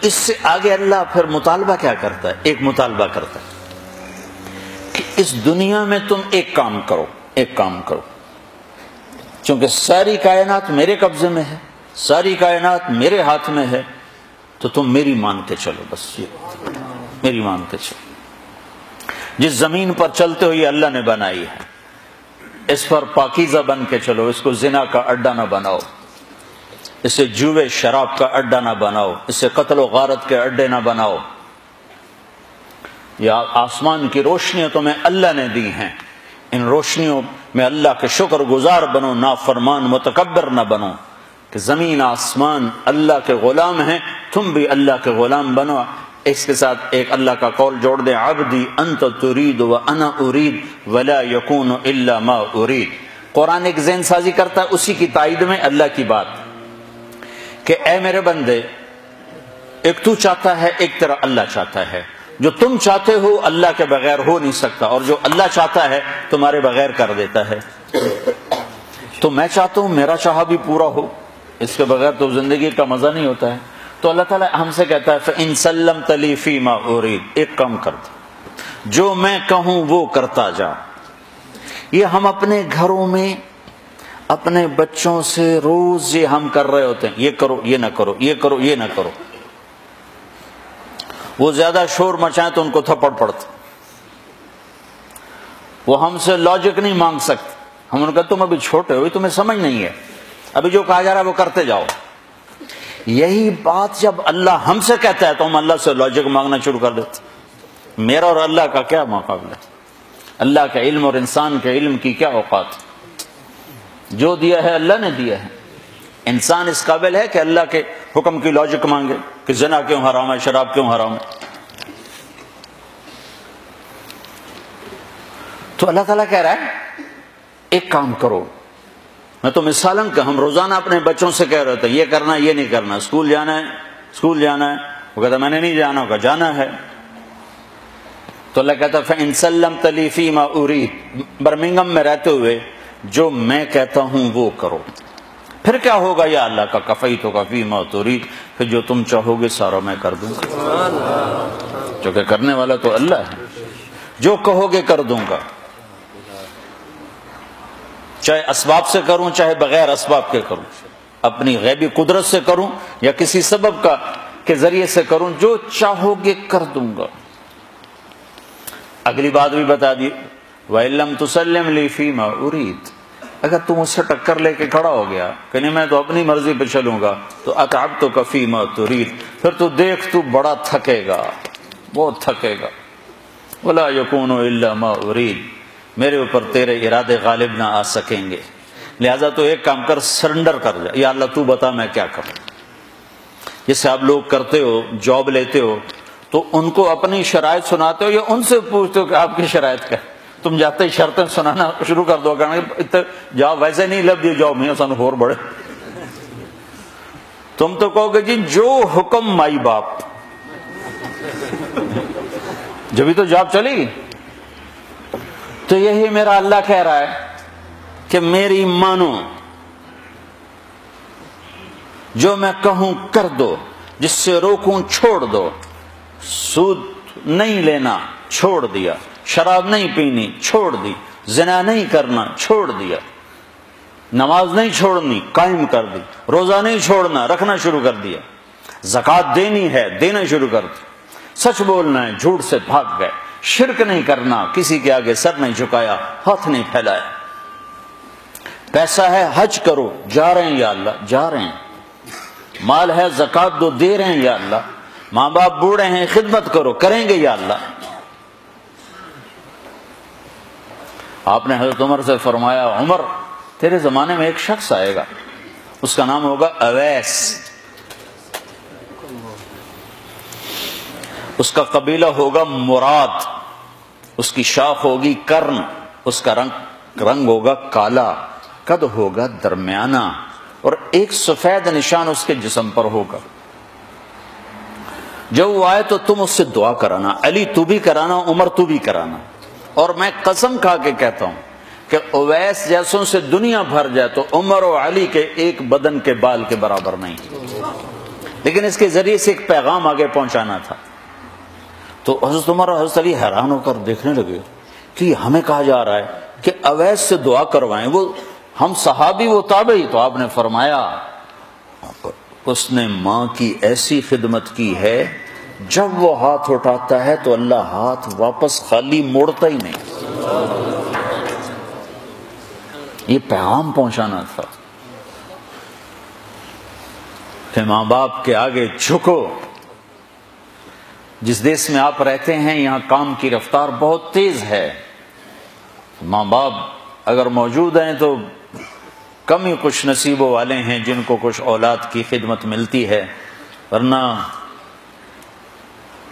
اس سے آگے اللہ پھر مطالبہ کیا کرتا ہے؟ ایک مطالبہ کرتا ہے کہ اس دنیا میں تم ایک کام کرو، ایک کام کرو، چونکہ ساری کائنات میرے قبضے میں ہے، ساری کائنات میرے ہاتھ میں ہے، تو تم میری مان کے چلو، بس یہ میری مان کے چلو۔ جس زمین پر چلتے ہو یہ اللہ نے بنائی ہے، اس پر پاکیزہ بن کے چلو، اس کو زنا کا اڈا نہ بناؤ، اسے جوے شراب کا اڈا نہ بناؤ، اسے قتل و غارت کے اڈے نہ بناؤ۔ یا آسمان کی روشنیاں تمہیں اللہ نے دی ہیں، ان روشنیوں میں اللہ کے شکر گزار بنو، نافرمان متکبر نہ بنو، کہ زمین آسمان اللہ کے غلام ہیں، تم بھی اللہ کے غلام بنو۔ اس کے ساتھ ایک اللہ کا قول جوڑ دیں، عبدی انت ترید وانا ارید ولا یکون الا ما ارید۔ قرآن ایک ذہن سازی کرتا ہے اسی کی تائید میں اللہ کی بات، کہ اے میرے بندے، ایک تو چاہتا ہے، ایک تیرا اللہ چاہتا ہے، جو تم چاہتے ہو اللہ کے بغیر ہو نہیں سکتا، اور جو اللہ چاہتا ہے تمہارے بغیر کر دیتا ہے۔ تو میں چاہتا ہوں میرا چاہا بھی پورا ہو، اس کے بغیر تو زندگی کا مزہ نہیں ہوتا ہے۔ تو اللہ تعالیٰ ہم سے کہتا ہے فَإِن سَلَّمْتَ لِي فِي مَا أُرِيدُ، ایک کام کر دو، جو میں کہوں وہ کرتا جا۔ یہ ہم اپنے گھروں میں اپنے بچوں سے روز یہ ہم کر رہے ہوتے ہیں، یہ کرو یہ نہ کرو، یہ کرو یہ نہ کرو۔ وہ زیادہ شور مچائیں تو ان کو تھپڑ پڑتا، وہ ہم سے لاجک نہیں مانگ سکتے، ہم ان کا تم ابھی چھوٹے ہو، تمہیں سمجھ نہیں ہے، ابھی جو کہا جا رہا ہے وہ کرتے جاؤ۔ یہی بات جب اللہ ہم سے کہتا ہے تو ہم اللہ سے لاجک مانگنا شروع کر دیتے۔ میرا اور اللہ کا کیا مقابلہ ہے؟ اللہ کے علم اور انسان کے علم کی کیا اوقات؟ جو دیا ہے اللہ نے دیا ہے، انسان اس قابل ہے کہ اللہ کے حکم کی لاجک مانگے کہ زنا کیوں حرام ہے، شراب کیوں حرام ہے؟ تو اللہ تعالیٰ کہہ رہا ہے ایک کام کرو۔ میں تو مثالاً کہ ہم روزانہ اپنے بچوں سے کہہ رہے تھے یہ کرنا یہ نہیں کرنا، اسکول جانا ہے اسکول جانا ہے، وہ کہتا میں نے نہیں جانا، ہوگا جانا ہے۔ تو اللہ کہتا فَإِن سَلَّمْتَ لِي فِي مَا أُرِيدُ، برمنگم میں رہتے ہوئے جو میں کہتا ہوں وہ کرو۔ پھر کیا ہوگا یا اللہ کا کفیتک فی ما ترید، پھر جو تم چاہو گے سارا میں کر دوں گا، چونکہ کرنے والا تو اللہ ہے، جو کہو گے کر دوں گا، چاہے اسباب سے کروں چاہے بغیر اسباب کے کروں، اپنی غیبی قدرت سے کروں یا کسی سبب کا کے ذریعے سے کروں، جو چاہو گے کر دوں گا۔ اگلی بات بھی بتا دی وَإِن لَّمْ تُسَلِّمْ لِي فِي مَا أُرِيدُ، اگر تم اس سے ٹکر لے کے کھڑا ہو گیا کہ نہیں میں تو اپنی مرضی پہ چلوں گا، تو أَتْعَبْتُكَ فِي مَا تُرِيدُ، پھر تو دیکھ تو بڑا تھکے گا، بہت تھکے گا۔ وَلَا يَكُونُ إِلَّا مَا أُرِيدُ، میرے اوپر تیرے ارادے غالب نہ آ سکیں گے، لہذا تو ایک کام کر، سرنڈر کر جا، یا اللہ تو بتا میں کیا کروں۔ جیسے آپ لوگ کرتے ہو، جاب لیتے ہو تو ان کو اپنی شرائط سناتے ہو یا ان سے پوچھتے ہو کہ آپ کی شرائط کیا؟ تم جاتے ہی شرطیں سنانا شروع کر دو، کہنا جاب ویسے نہیں لب دی جاب میں سن ہور بڑے، تم تو کہو گے جی جو حکم مائی باپ، جبھی تو جاب چلے گی۔ تو یہی میرا اللہ کہہ رہا ہے کہ میری مانو، جو میں کہوں کر دو، جس سے روکوں چھوڑ دو، سود نہیں لینا چھوڑ دیا، شراب نہیں پینی چھوڑ دی، زنا نہیں کرنا چھوڑ دیا، نماز نہیں چھوڑنی قائم کر دی، روزہ نہیں چھوڑنا رکھنا شروع کر دیا، زکوٰۃ دینی ہے دینا شروع کر دی، سچ بولنا ہے جھوٹ سے بھاگ گئے، شرک نہیں کرنا، کسی کے آگے سر نہیں جھکایا، ہاتھ نہیں پھیلایا، پیسہ ہے حج کرو، جا رہے ہیں یا اللہ جا رہے ہیں، مال ہے زکوٰۃ دو دے رہے ہیں یا اللہ، ماں باپ بوڑھے ہیں خدمت کرو کریں گے یا اللہ۔ آپ نے حضرت عمر سے فرمایا عمر تیرے زمانے میں ایک شخص آئے گا، اس کا نام ہوگا اویس، اس کا قبیلہ ہوگا مراد، اس کی شاخ ہوگی کرن، اس کا رنگ ہوگا کالا، قد ہوگا درمیانہ، اور ایک سفید نشان اس کے جسم پر ہوگا۔ جب وہ آئے تو تم اس سے دعا کرانا، علی تو بھی کرانا، عمر تو بھی کرانا، اور میں قسم کھا کے کہتا ہوں کہ اویس جیسوں سے دنیا بھر جائے تو عمر و علی کے ایک بدن کے بال کے برابر نہیں، لیکن اس کے ذریعے سے ایک پیغام آگے پہنچانا تھا۔ تو حضرت عمر اور حضرت علی حیران ہو کر دیکھنے لگے کہ ہمیں کہا جا رہا ہے کہ اویس سے دعا کروائیں، وہ ہم صحابی وہ تابعی۔ تو آپ نے فرمایا اس نے ماں کی ایسی خدمت کی ہے، جب وہ ہاتھ اٹھاتا ہے تو اللہ ہاتھ واپس خالی موڑتا ہی نہیں۔ یہ پیغام پہنچانا تھا کہ ماں باپ کے آگے جھکو۔ جس دیش میں آپ رہتے ہیں یہاں کام کی رفتار بہت تیز ہے، ماں باپ اگر موجود ہیں تو کم ہی خوش نصیبوں والے ہیں جن کو کچھ اولاد کی خدمت ملتی ہے، ورنہ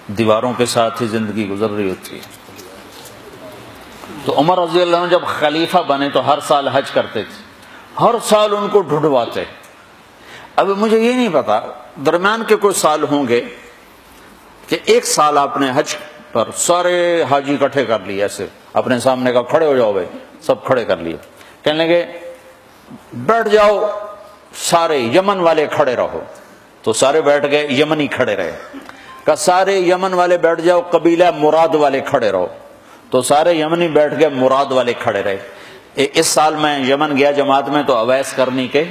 دیواروں کے ساتھ ہی زندگی گزر رہی ہوتی ہے۔ تو عمر رضی اللہ عنہ جب خلیفہ بنے تو ہر سال حج کرتے تھے، ہر سال ان کو ڈھونڈواتے۔ اب مجھے یہ نہیں پتا درمیان کے کوئی سال ہوں گے کہ ایک سال آپ نے حج پر سارے حاجی اکٹھے کر لیے، ایسے اپنے سامنے کا کھڑے ہو جاؤ بھائی، سب کھڑے کر لیے، کہنے لگے بیٹھ جاؤ سارے یمن والے کھڑے رہو، تو سارے بیٹھ گئے، یمنی کھڑے رہے۔ کہ سارے یمن والے بیٹھ جاؤ، قبیلہ مراد والے کھڑے رہو، تو سارے یمنی بیٹھ گئے، مراد والے کھڑے رہے۔ اس سال میں یمن گیا جماعت میں، تو اویس کرنی کے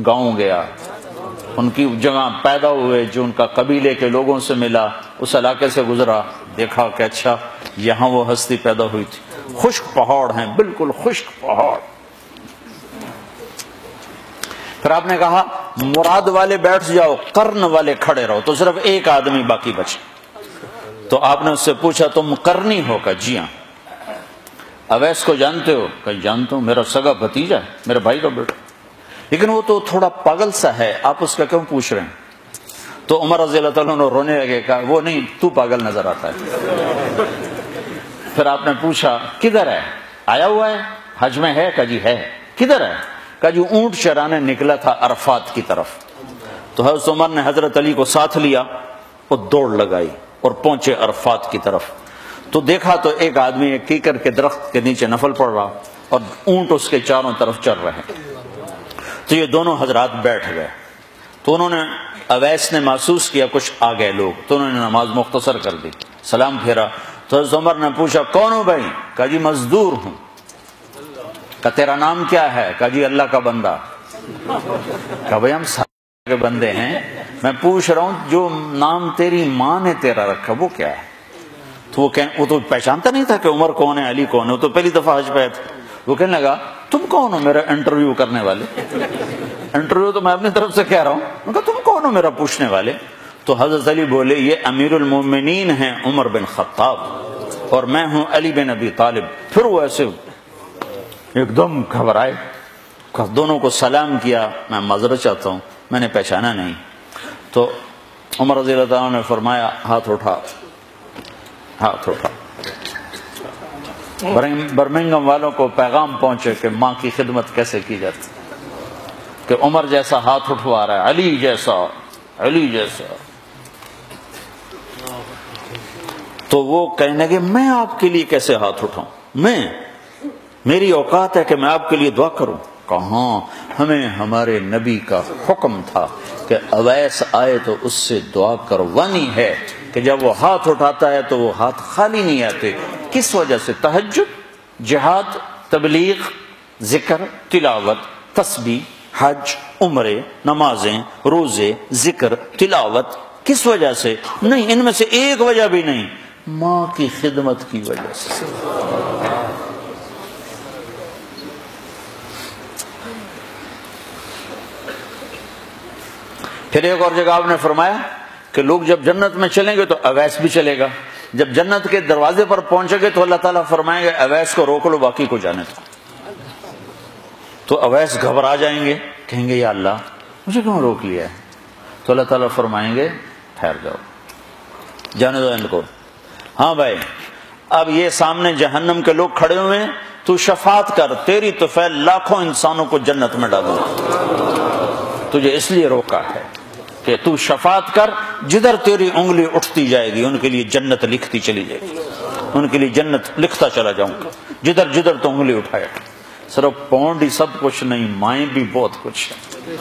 گاؤں گیا، ان کی جگہ پیدا ہوئے، جو ان کا قبیلے کے لوگوں سے ملا، اس علاقے سے گزرا، دیکھا کہ اچھا یہاں وہ ہستی پیدا ہوئی تھی۔ خشک پہاڑ ہیں، بالکل خشک پہاڑ۔ پھر آپ نے کہا مراد والے بیٹھ جاؤ، قرن والے کھڑے رہو، تو صرف ایک آدمی باقی بچے۔ تو آپ نے اس سے پوچھا تم قرنی ہو؟ کہ جی ہاں۔ اویس کو جانتے ہو؟ کہ جانتا ہوں، میرا سگا بھتیجا ہے، میرے بھائی کا بیٹا، لیکن وہ تو تھوڑا پاگل سا ہے، آپ اس کا کیوں پوچھ رہے ہیں؟ تو عمر رضی اللہ تعالیٰ عنہ رونے لگے، کہا وہ نہیں، تو پاگل نظر آتا ہے۔ پھر آپ نے پوچھا کدھر ہے؟ آیا ہوا ہے حج میں؟ ہے؟ کہ جی ہے۔ کدھر ہے؟ کہ جو اونٹ چرانے نکلا تھا عرفات کی طرف۔ تو حضرت عمر نے حضرت علی کو ساتھ لیا اور دوڑ لگائی اور پہنچے عرفات کی طرف۔ تو دیکھا تو ایک آدمی ایک کیکر کے درخت کے نیچے نفل پڑ رہا اور اونٹ اس کے چاروں طرف چل رہے ہیں۔ تو یہ دونوں حضرات بیٹھ گئے، تو انہوں نے اویس نے محسوس کیا کچھ آ گئے لوگ، تو انہوں نے نماز مختصر کر دی، سلام پھیرا۔ تو حضرت عمر نے پوچھا کون ہو بھائی؟ کہا جی مزدور ہوں۔ کہا تیرا نام کیا ہے؟ کہا جی اللہ کا بندہ۔ کہا بھائی ہم سارے کے بندے ہیں، میں پوچھ رہا ہوں جو نام تیری ماں نے تیرا رکھا وہ کیا ہے؟ تو وہ تو پہچانتا نہیں تھا کہ عمر کون ہے، علی کون ہے، وہ تو پہلی دفعہ حج پہ تھے۔ وہ کہنے لگا تم کون ہو میرا انٹرویو کرنے والے؟ انٹرویو تو میں اپنی طرف سے کہہ رہا ہوں۔ میں کہا تم کون ہو میرا پوچھنے والے؟ تو حضرت علی بولے یہ امیر المومنین ہیں عمر بن خطاب اور میں ہوں علی بن ابی طالب۔ پھر وہ ایسے ایک دم گھبرائے، دونوں کو سلام کیا، میں معذرت چاہتا ہوں میں نے پہچانا نہیں۔ تو عمر رضی اللہ عنہ نے فرمایا ہاتھ اٹھا، ہاتھ اٹھا۔ برمنگم والوں کو پیغام پہنچے کہ ماں کی خدمت کیسے کی جاتی، کہ عمر جیسا ہاتھ اٹھوا رہا ہے، علی جیسا، علی جیسا۔ تو وہ کہنے لگے میں آپ کے لیے کیسے ہاتھ اٹھاؤں، میری اوقات ہے کہ میں آپ کے لیے دعا کروں؟ کہاں، ہمیں ہمارے نبی کا حکم تھا کہ اویس آئے تو اس سے دعا کروانی ہے، کہ جب وہ ہاتھ اٹھاتا ہے تو وہ ہاتھ خالی نہیں آتے۔ کس وجہ سے؟ تہجد، جہاد، تبلیغ، ذکر، تلاوت، تسبیح، حج، عمرے، نمازیں، روزے، ذکر، تلاوت۔ کس وجہ سے؟ نہیں، ان میں سے ایک وجہ بھی نہیں، ماں کی خدمت کی وجہ سے۔ پھر ایک اور جگہ آپ نے فرمایا کہ لوگ جب جنت میں چلیں گے تو اویس بھی چلے گا، جب جنت کے دروازے پر پہنچے گے تو اللہ تعالیٰ فرمائیں گے اویس کو روک لو، باقی کو جانے دو۔ تو اویس گھبرا جائیں گے، کہیں گے یا اللہ مجھے کیوں روک لیا ہے؟ تو اللہ تعالیٰ فرمائیں گے ٹھہر جاؤ، جانے دو ان کو۔ ہاں بھائی اب یہ سامنے جہنم کے لوگ کھڑے ہوئے ہیں، تو شفاعت کر، تیری طفیل لاکھوں انسانوں کو جنت میں ڈالوں، تجھے اس لیے روکا ہے کہ تو شفاعت کر، جدھر تیری انگلی اٹھتی جائے گی ان کے لیے جنت لکھتی چلی جائے گی، ان کے لیے جنت لکھتا چلا جاؤں گا، جدھر جدھر تو انگلی اٹھائے۔ صرف پونڈ ہی سب کچھ نہیں، مائیں بھی بہت کچھ ہے۔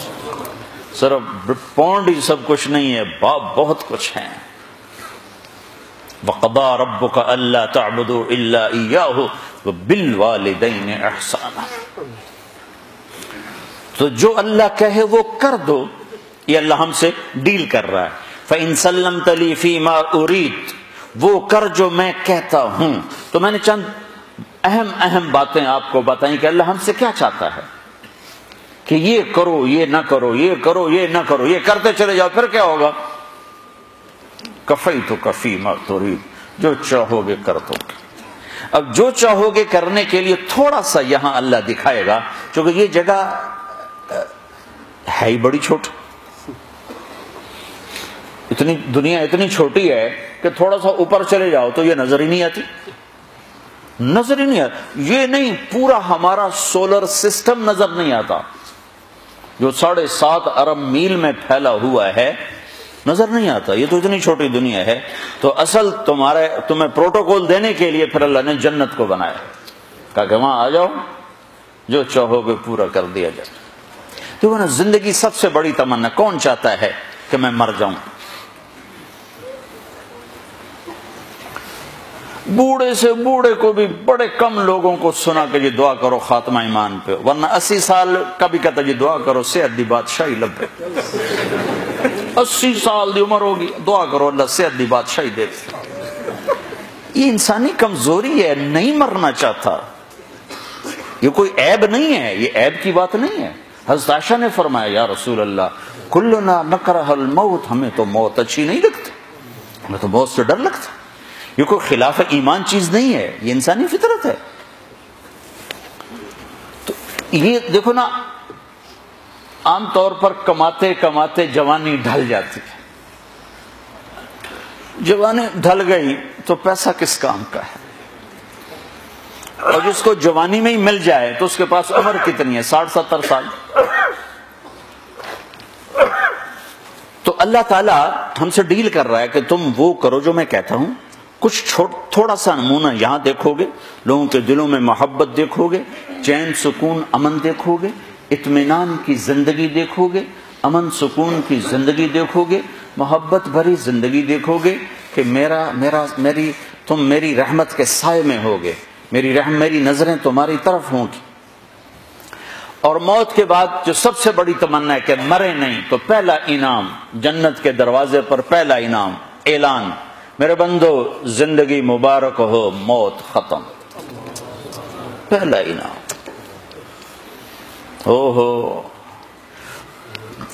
صرف پونڈ ہی سب کچھ نہیں ہے، باپ بہت کچھ ہے۔ وَقَضَىٰ رَبُّكَ أَلَّا تَعْبُدُوا إِلَّا إِيَّاهُ وَبِالْوَالِدَيْنِ إِحْسَانًا۔ تو جو اللہ کہے وہ کر دو، یہ اللہ ہم سے ڈیل کر رہا ہے۔ فَإِن سَلَّمْتَ لِي فِي مَا أُرِيدُ، وہ کر جو میں کہتا ہوں۔ تو میں نے چند اہم باتیں آپ کو بتائیں کہ اللہ ہم سے کیا چاہتا ہے، کہ یہ کرو یہ نہ کرو، یہ کرو یہ نہ کرو، یہ کرتے چلے جاؤ، پھر کیا ہوگا؟ کفیتک فی ما ترید، جو چاہو گے کر دو گے۔ اب جو چاہو گے کرنے کے لیے تھوڑا سا یہاں اللہ دکھائے گا، چونکہ یہ جگہ ہے ہی بڑی چھوٹی، اتنی دنیا اتنی چھوٹی ہے کہ تھوڑا سا اوپر چلے جاؤ تو یہ نظر ہی نہیں آتی، نظر ہی نہیں آتی۔ یہ نہیں، پورا ہمارا سولر سسٹم نظر نہیں آتا جو 7.5 ارب میل میں پھیلا ہوا ہے، نظر نہیں آتا۔ یہ تو اتنی چھوٹی دنیا ہے۔ تو اصل تمہیں پروٹوکول دینے کے لیے پھر اللہ نے جنت کو بنایا، کہا کہ وہاں آ جاؤ، جو چاہو گے پورا کر دیا جائے۔ تو نا زندگی سب سے بڑی تمنا، کون چاہتا ہے کہ میں مر جاؤں؟ بوڑھے سے بوڑھے کو بھی بڑے کم لوگوں کو سنا کہ یہ دعا کرو خاتمہ ایمان پہ، ورنہ 80 سال کا بھی کہتا یہ دعا کرو صحت دی بادشاہی لبے۔ 80 سال دی عمر ہوگی، دعا کرو اللہ صحت دی بادشاہی دے۔ یہ انسانی کمزوری ہے، نہیں مرنا چاہتا۔ یہ کوئی عیب نہیں ہے، یہ عیب کی بات نہیں ہے۔ حضرت عائشہ نے فرمایا یا رسول اللہ کلنا نکرہ الموت، ہمیں تو موت اچھی نہیں لگتی، ہمیں تو موت سے ڈر لگتا۔ یہ کوئی خلاف ایمان چیز نہیں ہے، یہ انسانی فطرت ہے۔ تو یہ دیکھو نا، عام طور پر کماتے کماتے جوانی ڈھل جاتی ہے، جوانی ڈھل گئی تو پیسہ کس کام کا ہے؟ اور جس کو جوانی میں ہی مل جائے تو اس کے پاس عمر کتنی ہے؟ 60-70 سال۔ تو اللہ تعالیٰ ہم سے ڈیل کر رہا ہے کہ تم وہ کرو جو میں کہتا ہوں۔ کچھ تھوڑا سا نمونہ یہاں دیکھو گے، لوگوں کے دلوں میں محبت دیکھو گے، چین سکون امن دیکھو گے، اطمینان کی زندگی دیکھو گے، امن سکون کی زندگی دیکھو گے، محبت بھری زندگی دیکھو گے کہ تم میری رحمت کے سائے میں ہوگے، میری نظریں تمہاری طرف ہوں گی۔ اور موت کے بعد جو سب سے بڑی تمنا ہے کہ مرے نہیں، تو پہلا انعام جنت کے دروازے پر، پہلا انعام اعلان، میرے بندو زندگی مبارک ہو، موت ختم، پہلا انعام۔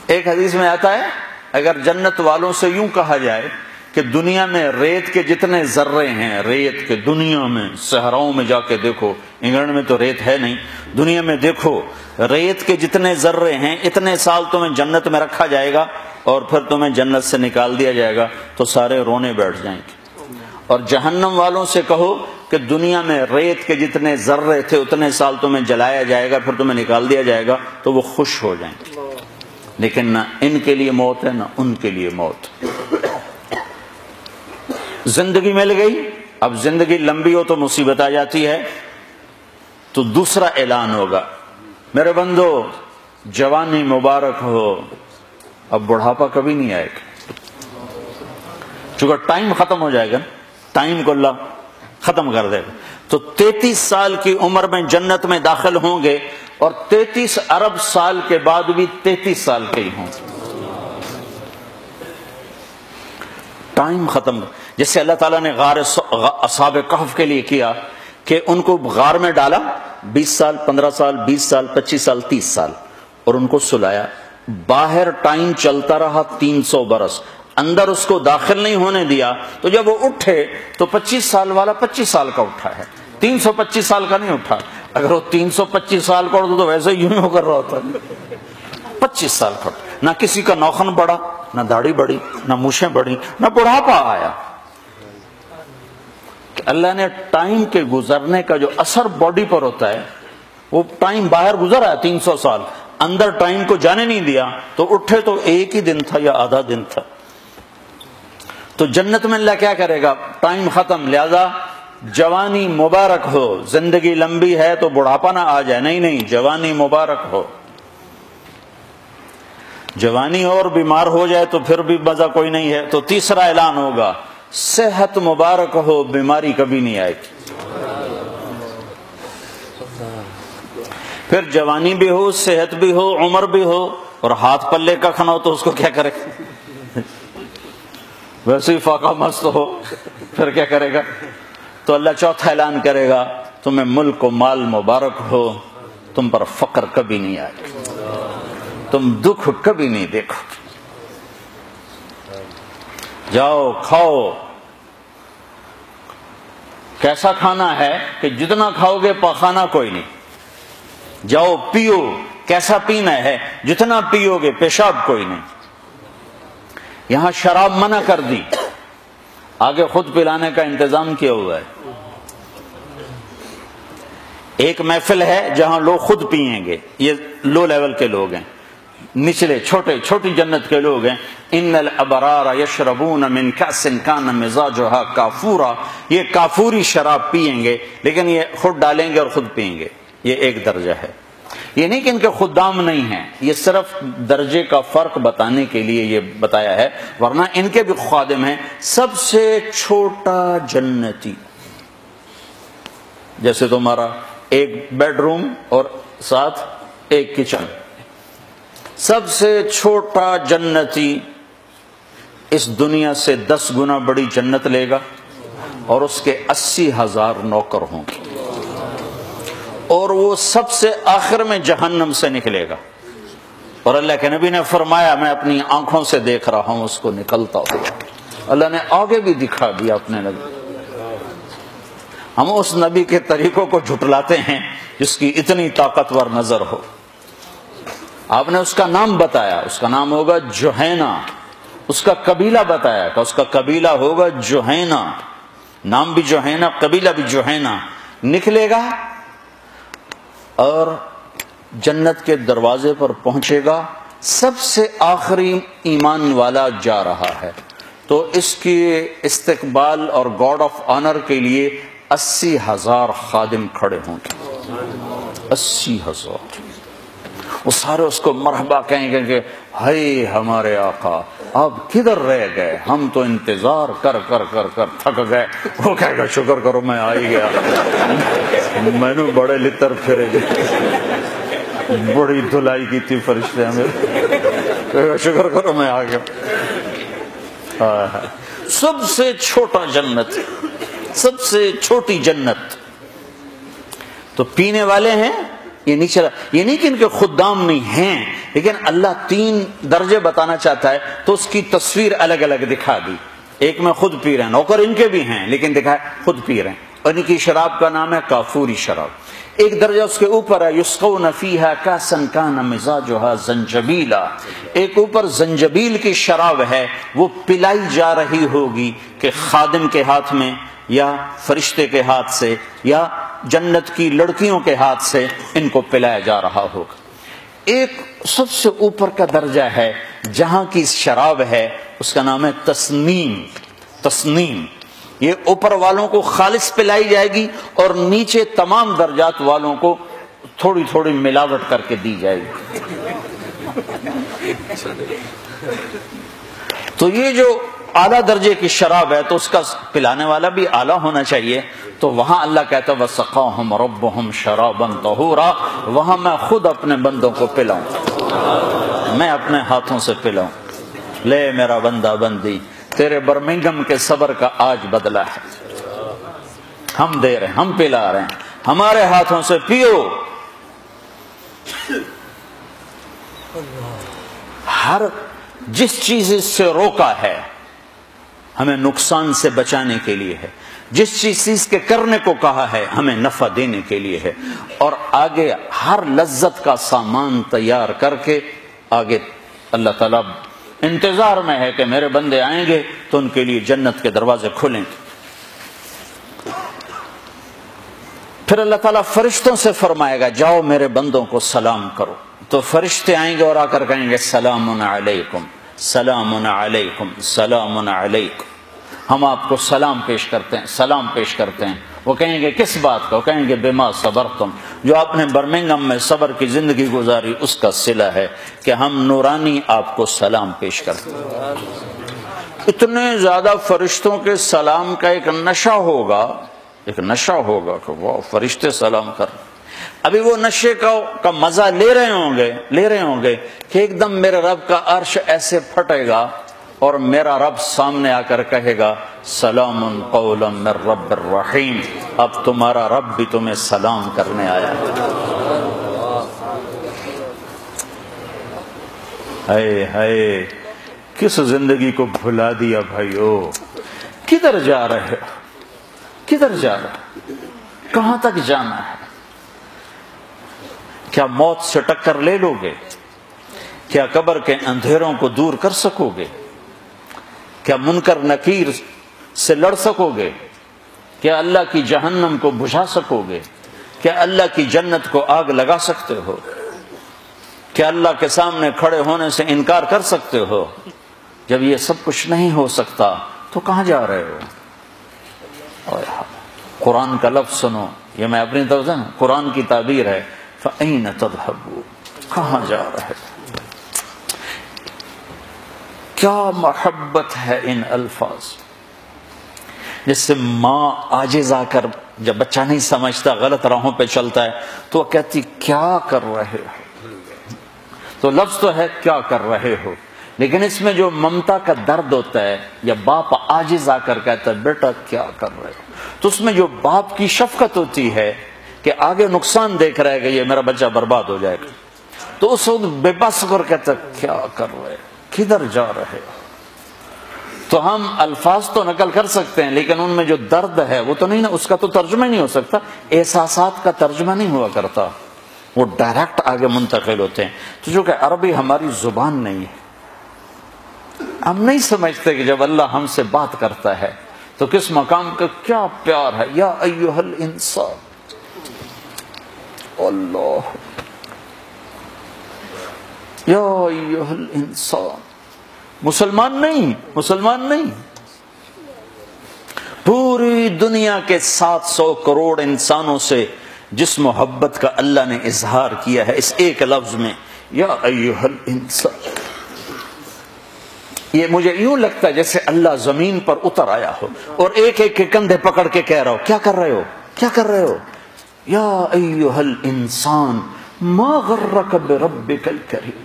ایک حدیث میں آتا ہے اگر جنت والوں سے یوں کہا جائے کہ دنیا میں ریت کے جتنے ذرے ہیں، ریت کے دنیا میں صحراؤں میں جا کے دیکھو، انگلینڈ میں تو ریت ہے نہیں، دنیا میں دیکھو ریت کے جتنے ذرے ہیں، اتنے سال تمہیں جنت میں رکھا جائے گا اور پھر تمہیں جنت سے نکال دیا جائے گا تو سارے رونے بیٹھ جائیں گے۔ اور جہنم والوں سے کہو کہ دنیا میں ریت کے جتنے ذرے تھے اتنے سال تمہیں جلایا جائے گا، پھر تمہیں نکال دیا جائے گا تو وہ خوش ہو جائیں گے۔ لیکن نہ ان کے لیے موت ہے نہ ان کے لیے موت۔ زندگی مل گئی، اب زندگی لمبی ہو تو مصیبت آ جاتی ہے، تو دوسرا اعلان ہوگا، میرے بندو جوانی مبارک ہو، اب بڑھاپا کبھی نہیں آئے گا، چونکہ ٹائم ختم ہو جائے گا، ٹائم کو اللہ ختم کر دے گا۔ تو 33 سال کی عمر میں جنت میں داخل ہوں گے اور 33 ارب سال کے بعد بھی 33 سال کے ہی ہوں گے، ٹائم ختم۔ جیسے اللہ تعالیٰ نے غار اصحاب کہف کے لیے کیا کہ ان کو غار میں ڈالا 20 سال 15 سال 20 سال 25 سال 30 سال اور ان کو سلایا، باہر ٹائم چلتا رہا 300 برس، اندر اس کو داخل نہیں ہونے دیا، تو جب وہ اٹھے تو 25 سال والا 25 سال کا اٹھا ہے، 325 سال کا نہیں اٹھا۔ اگر وہ 325 سال کا اٹھا تو ویسے ہی یوں کر رہا ہوتا، 25 سال کا اٹھا۔ نہ کسی کا نوخن بڑھا، نہ داڑھی بڑھی، نہ مونچھیں بڑھی، نہ بڑھاپا آیا۔ اللہ نے ٹائم کے گزرنے کا جو اثر باڈی پر ہوتا ہے، وہ ٹائم باہر گزر آیا 300 سال، اندر ٹائم کو جانے نہیں دیا، تو اٹھے تو ایک ہی دن تھا یا آدھا دن تھا۔ تو جنت میں اللہ کیا کرے گا؟ ٹائم ختم، لہذا جوانی مبارک ہو، زندگی لمبی ہے تو بڑھاپا نہ آ جائے، نہیں جوانی مبارک ہو۔ جوانی اور بیمار ہو جائے تو پھر بھی مزہ کوئی نہیں ہے، تو تیسرا اعلان ہوگا صحت مبارک ہو، بیماری کبھی نہیں آئے گی۔ پھر جوانی بھی ہو، صحت بھی ہو، عمر بھی ہو، اور ہاتھ پلے کا کھانا ہو تو اس کو کیا کرے؟ ویسے ہی فاقہ مست ہو پھر کیا کرے گا؟ تو اللہ چوتھا اعلان کرے گا تمہیں ملک و مال مبارک ہو، تم پر فقر کبھی نہیں آئے گا، تم دکھ کبھی نہیں دیکھو، جاؤ کھاؤ۔ کیسا کھانا ہے کہ جتنا کھاؤ گے پاخانہ کوئی نہیں۔ جاؤ پیو، کیسا پینا ہے، جتنا پیو گے پیشاب کوئی نہیں۔ یہاں شراب منع کر دی، آگے خود پلانے کا انتظام کیا ہوا ہے۔ ایک محفل ہے جہاں لوگ خود پیئیں گے، یہ لو لیول کے لوگ ہیں، نچلے چھوٹی جنت کے لوگ ہیں۔ ان الابرار یشربون من کأس کان مزاجها کافورا، یہ کافوری شراب پیئیں گے، لیکن یہ خود ڈالیں گے اور خود پیئیں گے۔ یہ ایک درجہ ہے۔ یہ نہیں کہ ان کے خدام نہیں ہیں، یہ صرف درجے کا فرق بتانے کے لیے یہ بتایا ہے، ورنہ ان کے بھی خادم ہیں۔ سب سے چھوٹا جنتی، جیسے تمہارا ایک بیڈ روم اور ساتھ ایک کچن، سب سے چھوٹا جنتی اس دنیا سے 10 گنا بڑی جنت لے گا، اور اس کے 80,000 نوکر ہوں گے، اور وہ سب سے آخر میں جہنم سے نکلے گا، اور اللہ کے نبی نے فرمایا میں اپنی آنکھوں سے دیکھ رہا ہوں اس کو نکلتا ہوا۔ اللہ نے آگے بھی دکھا دیا اپنے نبی۔ ہم اس نبی کے طریقوں کو جھٹلاتے ہیں جس کی اتنی طاقتور نظر ہو۔ آپ نے اس کا نام بتایا، اس کا نام ہوگا جوہینا، اس کا قبیلہ بتایا کہ اس کا قبیلہ ہوگا جوہینا، نام بھی جوہینا، قبیلہ بھی جوہینا، نکلے گا اور جنت کے دروازے پر پہنچے گا، سب سے آخری ایمان والا جا رہا ہے، تو اس کی استقبال اور گارڈ آف آنر کے لیے 80,000 خادم کھڑے ہوں گے۔ 80,000، وہ سارے اس کو مرحبا کہیں گے کہ ہائے ہمارے آقا آپ کدھر رہ گئے، ہم تو انتظار کر کر کر کر تھک گئے۔ وہ کہے گا شکر کرو میں آ ہی گیا، میں نے بڑے لتر پھرے گئے، بڑی دھلائی کی تھی فرشتے ہمیں، شکر کرو میں آ گیا۔ سب سے چھوٹا جنت، سب سے چھوٹی جنت۔ تو پینے والے ہیں، یہ نہیں چلا، یہ نہیں کہ ان کے خدام نہیں ہیں، لیکن اللہ 3 درجے بتانا چاہتا ہے تو اس کی تصویر الگ الگ دکھا دی۔ ایک میں خود پی رہے ہیں، نوکر ان کے بھی ہیں لیکن دکھائے خود پی رہے ہیں، اور ان کی شراب کا نام ہے کافوری شراب۔ ایک درجہ اس کے اوپر ہے یسقون فیہا کاسا کان مزاجها زنجبیلا، ایک اوپر زنجبیل کی شراب ہے، وہ پلائی جا رہی ہوگی کہ خادم کے ہاتھ میں یا فرشتے کے ہاتھ سے یا جنت کی لڑکیوں کے ہاتھ سے ان کو پلایا جا رہا ہوگا۔ ایک سب سے اوپر کا درجہ ہے جہاں کی شراب ہے، اس کا نام ہے تسنیم۔ تسنیم یہ اوپر والوں کو خالص پلائی جائے گی، اور نیچے تمام درجات والوں کو تھوڑی تھوڑی ملاوٹ کر کے دی جائے گی۔ تو یہ جو اعلیٰ درجے کی شراب ہے تو اس کا پلانے والا بھی اعلیٰ ہونا چاہیے، تو وہاں اللہ کہتا ہے وَسَقَاهُمْ رَبُّهُمْ شَرَابًا طَهُورًا، وہاں میں خود اپنے بندوں کو پلاؤں، میں اپنے ہاتھوں سے پلاؤں۔ لے میرا بندہ بندی، تیرے برمنگم کے صبر کا آج بدلہ ہے، ہم دے رہے ہیں، ہم پلا رہے ہیں، ہمارے ہاتھوں سے پیو۔ ہر جس چیز سے روکا ہے ہمیں نقصان سے بچانے کے لیے ہے، جس چیز کے کرنے کو کہا ہے ہمیں نفع دینے کے لیے ہے، اور آگے ہر لذت کا سامان تیار کر کے آگے اللہ تعالیٰ انتظار میں ہے کہ میرے بندے آئیں گے تو ان کے لیے جنت کے دروازے کھلیں گے۔ پھر اللہ تعالیٰ فرشتوں سے فرمائے گا جاؤ میرے بندوں کو سلام کرو، تو فرشتے آئیں گے اور آ کر کہیں گے سلام علیکم، سلام علیکم، سلام علیکم۔ ہم آپ کو سلام پیش کرتے ہیں، سلام پیش کرتے ہیں۔ وہ کہیں گے کس بات کا؟ وہ کہیں گے بما صبرتم، جو آپ نے برمنگھم میں صبر کی زندگی گزاری اس کا صلہ ہے کہ ہم نورانی آپ کو سلام پیش کرتے ہیں۔ اتنے زیادہ فرشتوں کے سلام کا ایک نشہ ہوگا، ایک نشہ ہوگا کہ وہ فرشتے سلام کر رہے ہیں۔ ابھی وہ نشے کا مزہ لے رہے ہوں گے کہ ایک دم میرے رب کا عرش ایسے پھٹے گا اور میرا رب سامنے آ کر کہے گا سلام قولا من رب الرحیم، اب تمہارا رب بھی تمہیں سلام کرنے آیا ہے۔ ہائے کس زندگی کو بھلا دیا بھائیو، کدھر جا رہے ہو؟ کدھر جا رہے ہو؟ کہاں تک جانا ہے؟ کیا موت سے ٹکر لے لو گے؟ کیا قبر کے اندھیروں کو دور کر سکو گے؟ کیا منکر نکیر سے لڑ سکو گے؟ کیا اللہ کی جہنم کو بجھا سکو گے؟ کیا اللہ کی جنت کو آگ لگا سکتے ہو؟ کیا اللہ کے سامنے کھڑے ہونے سے انکار کر سکتے ہو؟ جب یہ سب کچھ نہیں ہو سکتا تو کہاں جا رہے ہو؟ قرآن کا لفظ سنو، یہ میں اپنی طرف سے قرآن کی تعبیر ہے، فَأَيْنَ تَذْهَبُونَ، کہاں جا رہے ہو؟ کیا محبت ہے ان الفاظ، جس سے ماں عاجز آ کر جب بچہ نہیں سمجھتا غلط راہوں پہ چلتا ہے تو وہ کہتی کیا کر رہے ہو؟ تو لفظ تو ہے کیا کر رہے ہو، لیکن اس میں جو ممتا کا درد ہوتا ہے، یا باپ عاجز آ کر کہتا ہے بیٹا کیا کر رہے ہو، تو اس میں جو باپ کی شفقت ہوتی ہے کہ آگے نقصان دیکھ رہا ہے کہ یہ میرا بچہ برباد ہو جائے گا، تو اس وقت بے بس کر کہتا ہے کیا کر رہے ہو، کدھر جا رہے ہو؟ تو ہم الفاظ تو نقل کر سکتے ہیں لیکن ان میں جو درد ہے وہ تو نہیں نا، اس کا تو ترجمہ نہیں ہو سکتا، احساسات کا ترجمہ نہیں ہوا کرتا، وہ ڈائریکٹ آگے منتقل ہوتے ہیں۔ تو جو کہ عربی ہماری زبان نہیں ہے، ہم نہیں سمجھتے کہ جب اللہ ہم سے بات کرتا ہے تو کس مقام کا کیا پیار ہے۔ یا ایھا الانسان، اللہ، یا ایھا الانسان، مسلمان نہیں، پوری دنیا کے 700 کروڑ انسانوں سے جس محبت کا اللہ نے اظہار کیا ہے اس ایک لفظ میں، یا ایھا الانسان، یہ مجھے یوں لگتا ہے جیسے اللہ زمین پر اتر آیا ہو اور ایک ایک کے کندھے پکڑ کے کہہ رہا ہو کیا کر رہے ہو، یا ایھا الانسان ما غرک بربک الکریم،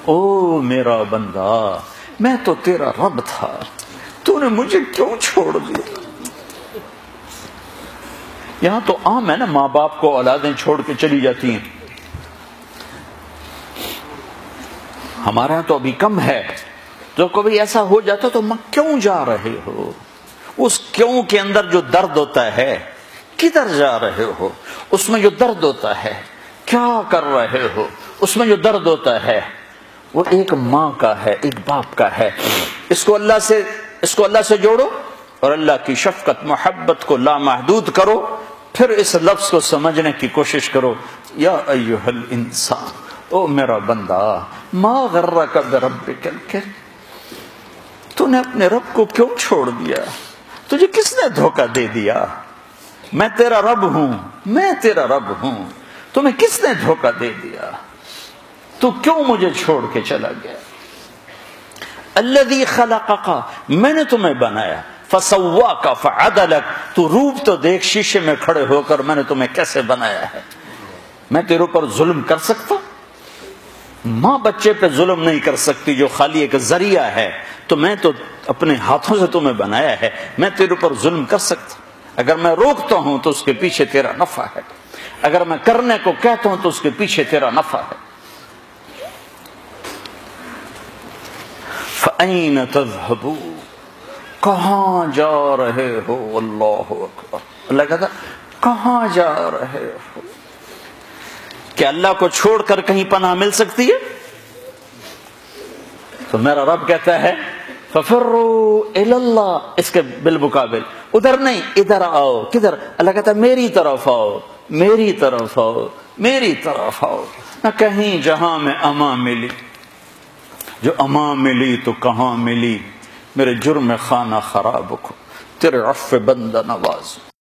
او میرا بندہ میں تو تیرا رب تھا، تو نے مجھے کیوں چھوڑ دیا؟ یہاں تو عام ہے نا، ماں باپ کو اولادیں چھوڑ کے چلی جاتی ہیں، ہمارے یہاں تو ابھی کم ہے، جو کبھی ایسا ہو جاتا تو ماں کیوں جا رہے ہو؟ اس کیوں کے اندر جو درد ہوتا ہے، کدھر جا رہے ہو، اس میں جو درد ہوتا ہے، کیا کر رہے ہو، اس میں جو درد ہوتا ہے وہ ایک ماں کا ہے، ایک باپ کا ہے۔ اس کو اللہ سے جوڑو اور اللہ کی شفقت محبت کو لامحدود کرو، پھر اس لفظ کو سمجھنے کی کوشش کرو، یا ایھا الانسان، او میرا بندہ، ما غرک بربک الکریم، تو نے اپنے رب کو کیوں چھوڑ دیا؟ تجھے کس نے دھوکہ دے دیا؟ میں تیرا رب ہوں، تمہیں کس نے دھوکہ دے دیا؟ تو کیوں مجھے چھوڑ کے چلا گیا؟ الذی خلقک، میں نے تمہیں بنایا، فسواک فعدلک، تو روپ تو دیکھ شیشے میں کھڑے ہو کر میں نے تمہیں کیسے بنایا ہے۔ میں تیرے اوپر ظلم کر سکتا؟ ماں بچے پہ ظلم نہیں کر سکتی جو خالی ایک ذریعہ ہے، تو میں تو اپنے ہاتھوں سے تمہیں بنایا ہے، میں تیرے اوپر ظلم کر سکتا؟ اگر میں روکتا ہوں تو اس کے پیچھے تیرا نفع ہے، اگر میں کرنے کو کہتا ہوں تو اس کے پیچھے تیرا نفع ہے۔ فَأَيْنَ تَذْهَبُونَ، کہاں جا رہے ہو؟ اللہ اکبر، اللہ کہتا کہاں جا رہے ہو؟ کہ اللہ کو چھوڑ کر کہیں پناہ مل سکتی ہے؟ تو میرا رب کہتا ہے فَفِرُّوا إِلَى اللَّهِ، اس کے بالمقابل ادھر نہیں، ادھر آؤ۔ کدھر؟ اللہ کہتا ہے میری طرف آؤ، میری طرف آؤ، میری طرف آؤ۔ نہ کہیں جہاں میں امان ملی، جو امان ملی تو کہاں ملی، میرے جرم خانہ خراب کو، تیرے عفو بندہ نواز۔